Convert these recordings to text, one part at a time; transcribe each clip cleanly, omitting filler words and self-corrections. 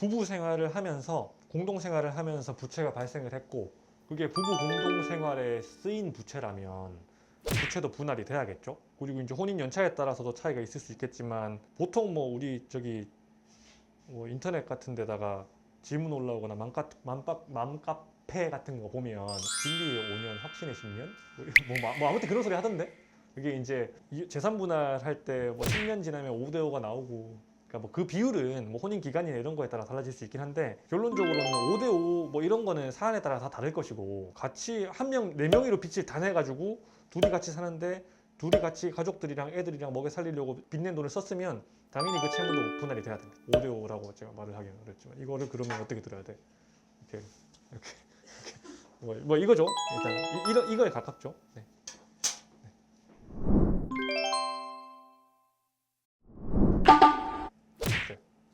부부 생활을 하면서 공동 생활을 하면서 부채가 발생을 했고 그게 부부 공동 생활에 쓰인 부채라면 부채도 분할이 돼야겠죠. 그리고 이제 혼인 연차에 따라서도 차이가 있을 수 있겠지만 보통 뭐 우리 저기 뭐 인터넷 같은 데다가 질문 올라오거나 맘카페 같은 거 보면 진리의 5년 확신의 10년 뭐 아무튼 그런 소리 하던데 그게 이제 재산 분할할 때 뭐 10년 지나면 5대5가 나오고 그러니까 뭐 그 비율은 뭐 혼인 기간이나 이런 거에 따라 달라질 수 있긴 한데 결론적으로는 5대5 뭐 이런 거는 사안에 따라 다 다를 것이고 같이 한 명 네 명이로 빚을 다 내가지고 둘이 같이 사는데 둘이 같이 가족들이랑 애들이랑 먹여 살리려고 빚낸 돈을 썼으면 당연히 그 채무도 분할이 돼야 됩니다. 5대5라고 제가 말을 하기는 어렵지만 이거를 그러면 어떻게 들어야 돼? 이렇게 뭐 이거죠. 일단 이거에 가깝죠. 네.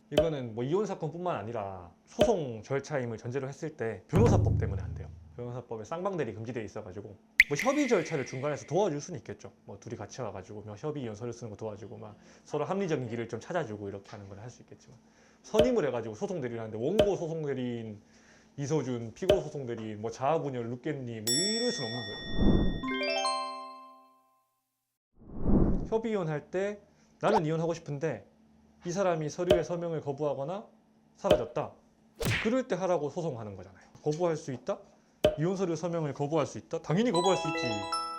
이거는 뭐 이혼 사건뿐만 아니라 소송 절차임을 전제로 했을 때 변호사법 때문에 안 돼요. 변호사법에 쌍방대리 금지되어 있어가지고 뭐 협의 절차를 중간에서 도와줄 수는 있겠죠. 뭐 둘이 같이 와가지고 뭐 협의 연서를 쓰는 거 도와주고 막 서로 합리적인 길을 좀 찾아주고 이렇게 하는 걸 할 수 있겠지만 선임을 해가지고 소송 대리를 하는데 원고 소송 대리인 이서준, 피고 소송 대리인, 뭐 자아분열 룩겠니 뭐 이럴 수는 없는 거예요. 협의 이혼할 때 나는 이혼하고 싶은데 이 사람이 서류에 서명을 거부하거나 사라졌다. 그럴 때 하라고 소송하는 거잖아요. 거부할 수 있다? 이혼 서류 서명을 거부할 수 있다? 당연히 거부할 수 있지.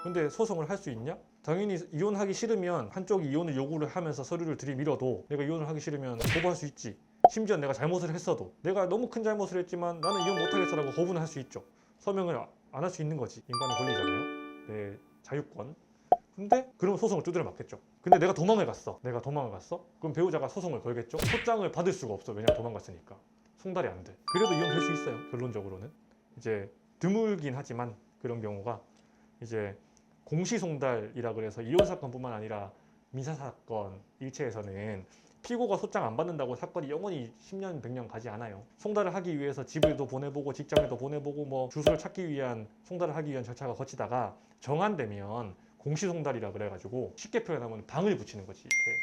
근데 소송을 할 수 있냐? 당연히 이혼하기 싫으면 한쪽이 이혼을 요구를 하면서 서류를 들이밀어도 내가 이혼을 하기 싫으면 거부할 수 있지. 심지어 내가 잘못을 했어도 내가 너무 큰 잘못을 했지만 나는 이혼 못하겠어라고 거부는 할 수 있죠. 서명을 안 할 수 있는 거지. 인간의 권리잖아요. 내 자유권. 근데 그럼 소송을 두드려 맞겠죠. 근데 내가 도망을 갔어. 그럼 배우자가 소송을 걸겠죠. 소장을 받을 수가 없어. 왜냐면 도망갔으니까. 송달이 안 돼. 그래도 이혼될 수 있어요. 결론적으로는. 이제 드물긴 하지만 그런 경우가 이제 공시송달이라 그래서 이혼 사건뿐만 아니라 민사 사건 일체에서는 피고가 소장 안 받는다고 사건이 영원히 10년, 100년 가지 않아요. 송달을 하기 위해서 집을도 보내보고 직장에도 보내보고 뭐 주소를 찾기 위한 송달을 하기 위한 절차가 거치다가 정안되면 공시송달이라 그래가지고 쉽게 표현하면 방을 붙이는 거지. 이렇게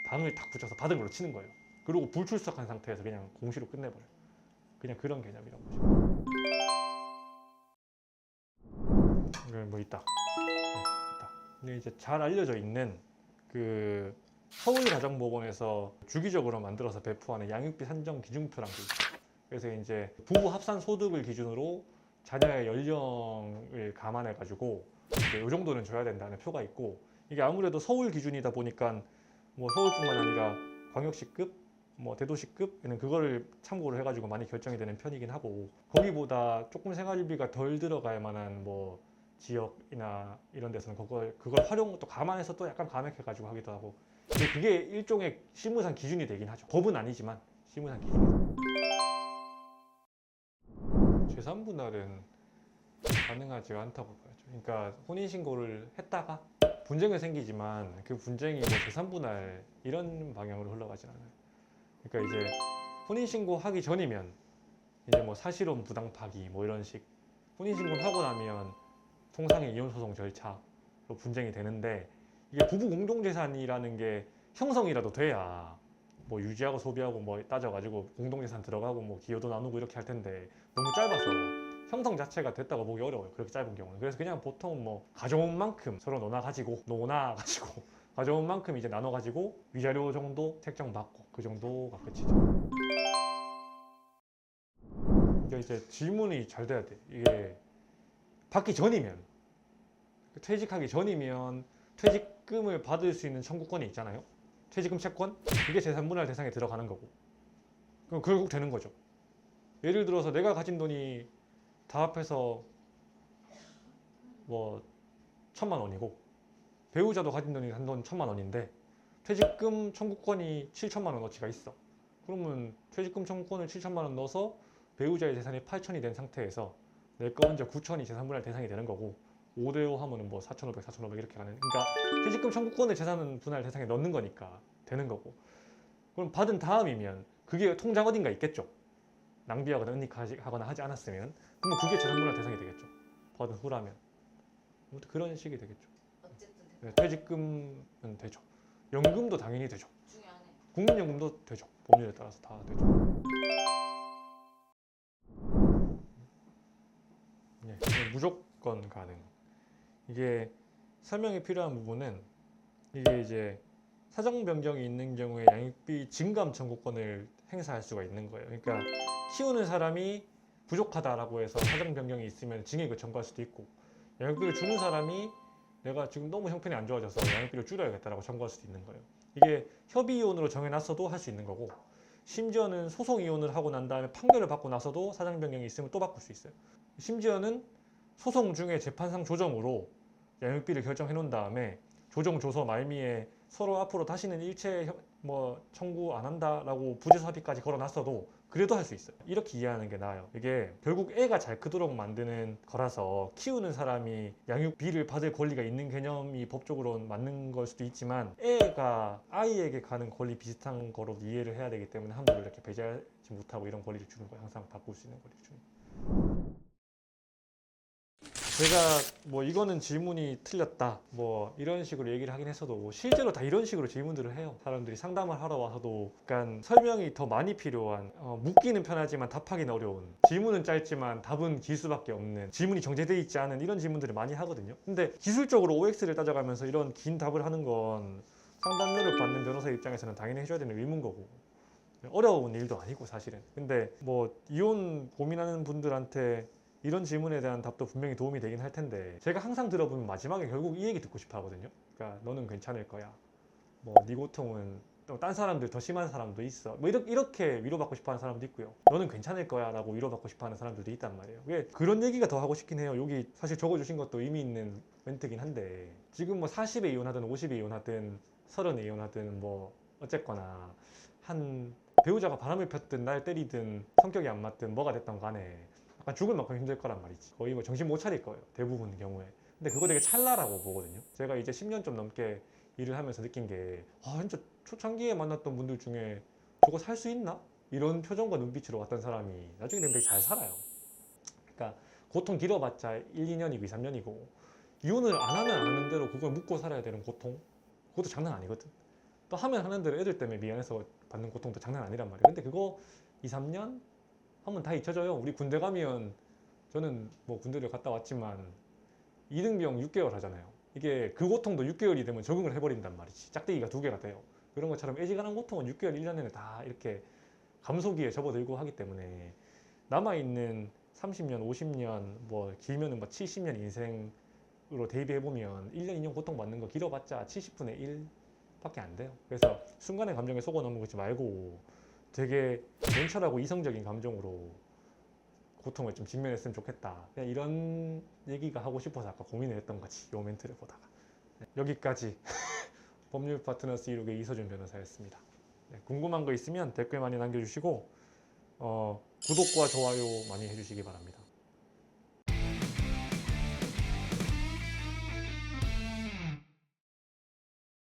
방을 딱 붙여서 받은 걸로 치는 거예요. 그리고 불출석한 상태에서 그냥 공시로 끝내버려요. 그냥 그런 개념이라고 보시면. 뭐 있다. 네, 있다. 근데 이제 잘 알려져 있는 그 서울가정법원에서 주기적으로 만들어서 배포하는 양육비 산정 기준표란 게 있어요. 그래서 이제 부부 합산 소득을 기준으로 자녀의 연령을 감안해 가지고 이 정도는 줘야 된다는 표가 있고 이게 아무래도 서울 기준이다 보니까 뭐 서울뿐만 아니라 광역시급 뭐 대도시급에는 그거를 참고를 해가지고 많이 결정이 되는 편이긴 하고 거기보다 조금 생활비가 덜 들어갈 만한 뭐 지역이나 이런 데서는 그걸 활용 또 감안해서 또 약간 감액해가지고 하기도 하고 근데 그게 일종의 실무상 기준이 되긴 하죠. 법은 아니지만 실무상 기준이 재산 분할은 가능하지 않다고 봐야죠. 그러니까 혼인 신고를 했다가 분쟁은 생기지만 그 분쟁이 뭐 재산 분할 이런 방향으로 흘러가진 않아요. 그러니까 이제 혼인 신고 하기 전이면 이제 뭐 사실혼 부당 파기 뭐 이런 식 혼인 신고를 하고 나면 통상의 이혼 소송 절차로 분쟁이 되는데 이게 부부 공동 재산이라는 게 형성이라도 돼야 뭐 유지하고 소비하고 뭐 따져가지고 공동 재산 들어가고 뭐 기여도 나누고 이렇게 할 텐데 너무 짧아서 형성 자체가 됐다고 보기 어려워요. 그렇게 짧은 경우는. 그래서 그냥 보통 뭐 가져온 만큼 서로 논아가지고 가져온 만큼 이제 나눠가지고 위자료 정도 책정받고 그 정도가 끝이죠. 이게 이제 질문이 잘 돼야 돼. 이게 받기 전이면 퇴직하기 전이면 퇴직금을 받을 수 있는 청구권이 있잖아요. 퇴직금 채권? 그게 재산분할 대상에 들어가는 거고. 그럼 결국 되는 거죠. 예를 들어서 내가 가진 돈이 다 합해서 뭐 1,000만 원이고 배우자도 가진 돈이 한 돈 1,000만 원인데 퇴직금 청구권이 7,000만 원어치가 있어. 그러면 퇴직금 청구권을 7,000만 원 넣어서 배우자의 재산이 8,000이 된 상태에서 내 거 혼자 9,000이 재산분할 대상이 되는 거고 5대5 하면은 뭐 4,500, 4,500 이렇게 가는. 그러니까 퇴직금 청구권을 재산 분할 대상에 넣는 거니까 되는 거고. 그럼 받은 다음이면 그게 통장 어딘가 있겠죠. 낭비하거나 은닉하거나 하지 않았으면 그러면 그게 재산 분할 대상이 되겠죠. 받은 후라면. 아무튼 그런 식이 되겠죠. 어쨌든 네, 퇴직금은 되죠. 연금도 당연히 되죠. 중요하네. 국민연금도 되죠. 법률에 따라서 다 되죠. 네, 무조건 가능. 이게 설명이 필요한 부분은 이게 이제 사정 변경이 있는 경우에 양육비 증감 청구권을 행사할 수가 있는 거예요. 그러니까 키우는 사람이 부족하다라고 해서 사정 변경이 있으면 증액을 청구할 수도 있고, 양육비를 주는 사람이 내가 지금 너무 형편이 안 좋아져서 양육비를 줄여야겠다라고 청구할 수도 있는 거예요. 이게 협의 이혼으로 정해놨어도 할 수 있는 거고, 심지어는 소송 이혼을 하고 난 다음에 판결을 받고 나서도 사정 변경이 있으면 또 바꿀 수 있어요. 심지어는 소송 중에 재판상 조정으로 양육비를 결정해 놓은 다음에 조정 조서 말미에 서로 앞으로 다시는 일체 뭐 청구 안 한다라고 부재소 합의까지 걸어놨어도 그래도 할 수 있어요. 이렇게 이해하는 게 나아요. 이게 결국 애가 잘 크도록 만드는 거라서 키우는 사람이 양육비를 받을 권리가 있는 개념이 법적으로는 맞는 걸 수도 있지만, 애가 아이에게 가는 권리 비슷한 거로 이해를 해야 되기 때문에 함부로 이렇게 배제하지 못하고 이런 권리를 주는 거예요. 항상 바꿀 수 있는 권리를 주는 거예요. 제가 뭐 이거는 질문이 틀렸다 뭐 이런 식으로 얘기를 하긴 했어도 실제로 다 이런 식으로 질문들을 해요. 사람들이 상담을 하러 와서도 약간 설명이 더 많이 필요한, 묻기는 편하지만 답하기는 어려운, 질문은 짧지만 답은 길 수밖에 없는, 질문이 정제되어 있지 않은 이런 질문들을 많이 하거든요. 근데 기술적으로 OX를 따져가면서 이런 긴 답을 하는 건 상담료를 받는 변호사 입장에서는 당연히 해줘야 되는 의무인 거고, 어려운 일도 아니고 사실은. 근데 뭐 이혼 고민하는 분들한테 이런 질문에 대한 답도 분명히 도움이 되긴 할 텐데, 제가 항상 들어보면 마지막에 결국 이 얘기 듣고 싶어 하거든요. 그러니까 너는 괜찮을 거야, 뭐 네 고통은 또 딴 사람들 더 심한 사람도 있어, 뭐 이렇게 위로받고 싶어 하는 사람도 있고요, 너는 괜찮을 거야 라고 위로받고 싶어 하는 사람들도 있단 말이에요. 왜 그런 얘기가 더 하고 싶긴 해요. 여기 사실 적어주신 것도 의미 있는 멘트긴 한데, 지금 뭐 40에 이혼하든 50에 이혼하든 30에 이혼하든 뭐 어쨌거나 한 배우자가 바람을 폈든 날 때리든 성격이 안 맞든 뭐가 됐던 간에 약간 죽을 만큼 힘들 거란 말이지. 거의 뭐 정신 못 차릴 거예요, 대부분 경우에. 근데 그거 되게 찰나라고 보거든요. 제가 이제 10년 좀 넘게 일을 하면서 느낀 게, 진짜 초창기에 만났던 분들 중에 저거 살 수 있나? 이런 표정과 눈빛으로 왔던 사람이 나중에 되면 되게 잘 살아요. 그러니까 고통 길어봤자 1, 2년이고 2, 3년이고, 이혼을 안 하면 안 하는 대로 그걸 묻고 살아야 되는 고통, 그것도 장난 아니거든. 또 하면 하는 대로 애들 때문에 미안해서 받는 고통도 장난 아니란 말이에요. 근데 그거 2, 3년 하면 다 잊혀져요. 우리 군대 가면, 저는 뭐 군대를 갔다 왔지만 이등병 6개월 하잖아요. 이게 그 고통도 6개월이 되면 적응을 해버린단 말이지. 짝대기가 2개가 돼요. 그런 것처럼 애지간한 고통은 6개월, 1년 내내 다 이렇게 감속기에 접어들고 하기 때문에, 남아있는 30년, 50년, 뭐 길면은 뭐 70년 인생으로 대입해보면 1년, 2년 고통받는 거 길어봤자 70분의 1 밖에 안 돼요. 그래서 순간의 감정에 속아 넘어가지 말고 되게 냉철하고 이성적인 감정으로 고통을 좀 직면했으면 좋겠다, 그냥 이런 얘기가 하고 싶어서 아까 고민을 했던 거지, 요 멘트를 보다가. 네, 여기까지 법률 파트너스 16의 이서준 변호사였습니다. 네, 궁금한 거 있으면 댓글 많이 남겨주시고, 구독과 좋아요 많이 해주시기 바랍니다.